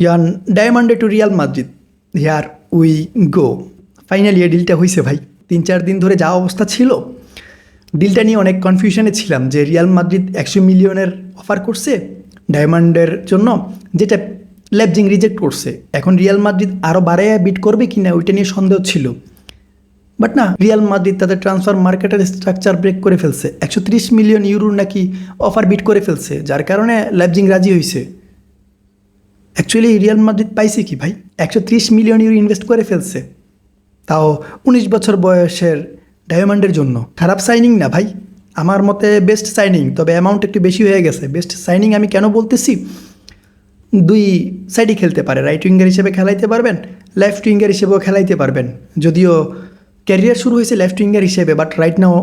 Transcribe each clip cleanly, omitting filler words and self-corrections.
Ian Diomande to Real Madrid, here we go. Finally এই ডিলটা হয়েছে ভাই। 3-4 দিন ধরে যা অবস্থা ছিল, ডিলটা নিয়ে অনেক কনফিউশনে ছিলাম যে রিয়াল মাদ্রিদ 100 মিলিয়নের অফার করছে ডায়মন্ডের জন্য, যেটা লেপজিং রিজেক্ট করছে। এখন রিয়াল মাদ্রিদ আরও বাড়াইয়া বিট করবে কি না ওইটা নিয়ে সন্দেহ ছিল। বাট না, রিয়াল মাদ্রিদ তাদের ট্রান্সফার মার্কেটের স্ট্রাকচার ব্রেক করে ফেলছে। 130 মিলিয়ন ইউরোর নাকি অফার বিট করে ফেলছে, যার কারণে লেপজিং রাজি হয়েছে। অ্যাকচুয়ালি রিয়াল মাদ্রিদ পাইছে কি ভাই? 130 মিলিয়ন ইউরো ইনভেস্ট করে ফেলছে, তাও 19 বছর বয়সের ডায়মন্ডের জন্য। খারাপ সাইনিং না ভাই, আমার মতে বেস্ট সাইনিং, তবে অ্যামাউন্ট একটু বেশি হয়ে গেছে। বেস্ট সাইনিং আমি কেন বলতেছি, 2 সাইডই খেলতে পারে, রাইট উইঙ্গার হিসেবে খেলাইতে পারবেন, লেফট উইঙ্গার হিসেবেও খেলাইতে পারবেন। যদিও ক্যারিয়ার শুরু হয়েছে লেফট উইঙ্গার হিসেবে, but right now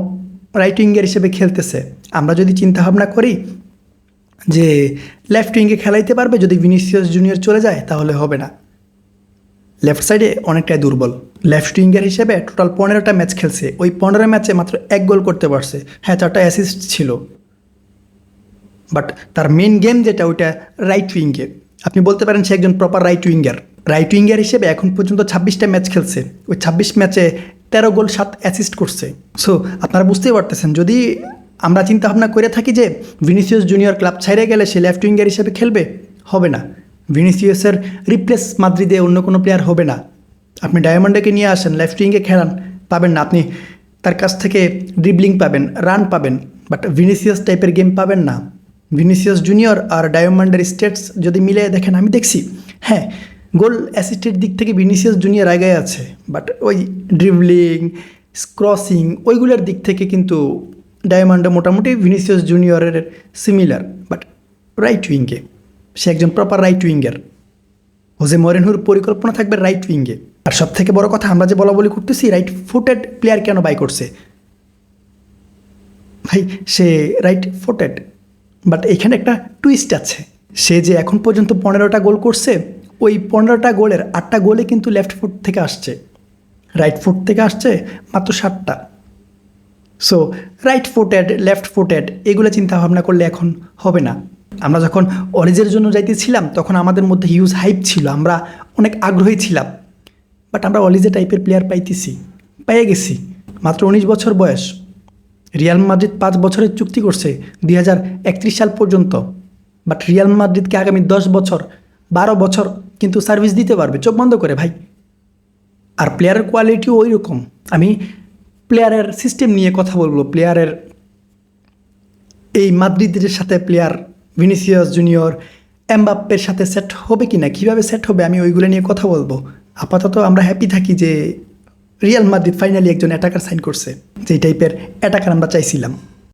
right winger হিসেবে খেলতেছে। আমরা যদি চিন্তাভাবনা করি যে লেফট উইঙ্গে খেলাইতে পারবে, যদি ভিনিসিয়াস জুনিয়র চলে যায় তাহলে হবে না। লেফট সাইডে অনেকটাই দুর্বল। লেফট উইঙ্গার হিসেবে টোটাল 15টা ম্যাচ খেলছে, ওই 15 ম্যাচে মাত্র 1 গোল করতে পারছে। হ্যাঁ, 4টা অ্যাসিস্ট ছিল, বাট তার মেন গেম যেটা ওইটা রাইট উইঙ্গে। আপনি বলতে পারেন সে একজন proper right winger. Right winger হিসেবে এখন পর্যন্ত 26টা ম্যাচ খেলছে, ওই 26 ম্যাচে 13 গোল 7 অ্যাসিস্ট করছে। সো আপনারা বুঝতেই পারতেছেন, যদি আমরা চিন্তাভাবনা করে থাকি যে ভিনিসিয়াস জুনিয়র ক্লাব ছাইড়ে গেলে সে লেফট উইঙ্গার হিসেবে খেলবে, হবে না। ভিনিসিয়াসের রিপ্লেস মাদ্রিদে অন্য কোনো প্লেয়ার হবে না। আপনি ডায়মন্ডকে নিয়ে আসেন, লেফট উইঙ্গে খেলান, পাবেন না। আপনি তার কাছ থেকে ড্রিবলিং পাবেন, রান পাবেন, বাট ভিনিসিয়াস টাইপের গেম পাবেন না। ভিনিসিয়াস জুনিয়র আর ডায়মন্ডের স্টেটস যদি মিলে দেখেন, আমি দেখছি, হ্যাঁ, গোল অ্যাসিস্টের দিক থেকে ভিনিসিয়াস জুনিয়র আগে আছে, বাট ওই ড্রিবলিং, ক্রসিং ওইগুলোর দিক থেকে কিন্তু ডায়মন্ডে মোটামুটি ভিনিসিয়াস জুনিয়রের সিমিলার। বাট রাইট উইঙ্গে সে একজন প্রপার রাইট উইঙ্গার। হোজে মরিনহোর পরিকল্পনা থাকবে রাইট উইঙ্গে। আর সব থেকে বড় কথা, আমরা যে বলা করতেছি রাইট ফুটেড প্লেয়ার কেন বাই করছে, ভাই সে রাইট ফুটেড, বাট এখানে একটা টুইস্ট আছে। সে যে এখন পর্যন্ত 15টা গোল করছে, ওই 15টা গোলের 8টা গোলে কিন্তু লেফট ফুট থেকে আসছে, রাইট ফুট থেকে আসছে মাত্র 7টা। So right footed, left footed এগুলো চিন্তা ভাবনা করলে এখন হবে না। আমরা যখন অরিজের জন্য যাইতেছিলাম তখন আমাদের মধ্যে হিউজ হাইপ ছিল, আমরা অনেক আগ্রহী ছিলাম। বাট আমরা অলিজে টাইপের প্লেয়ার পেয়ে গেছি। মাত্র 19 বছর বয়স। রিয়াল মাদ্রিদ 5 বছরের চুক্তি করছে 2031 সাল পর্যন্ত। বাট রিয়াল মাদ্রিদকে আগামী 10 বছর 12 বছর কিন্তু সার্ভিস দিতে পারবে চোখ বন্ধ করে ভাই। আর প্লেয়ারের কোয়ালিটিও ওই রকম। আমি প্লেয়ারের সিস্টেম নিয়ে কথা বলবো, প্লেয়ারের এই মাদ্রিদের সাথে প্লেয়ার ভিনিসিয়াস জুনিয়র এমবাপ্পের সাথে সেট হবে কি না, কীভাবে সেট হবে, আমি ওইগুলো নিয়ে কথা বলবো। আপাতত আমরা হ্যাপি থাকি যে রিয়াল মাদ্রিদ ফাইনালি একজন অ্যাটাকার সাইন করছে, যেই টাইপের অ্যাটাকার আমরা চাইছিলাম।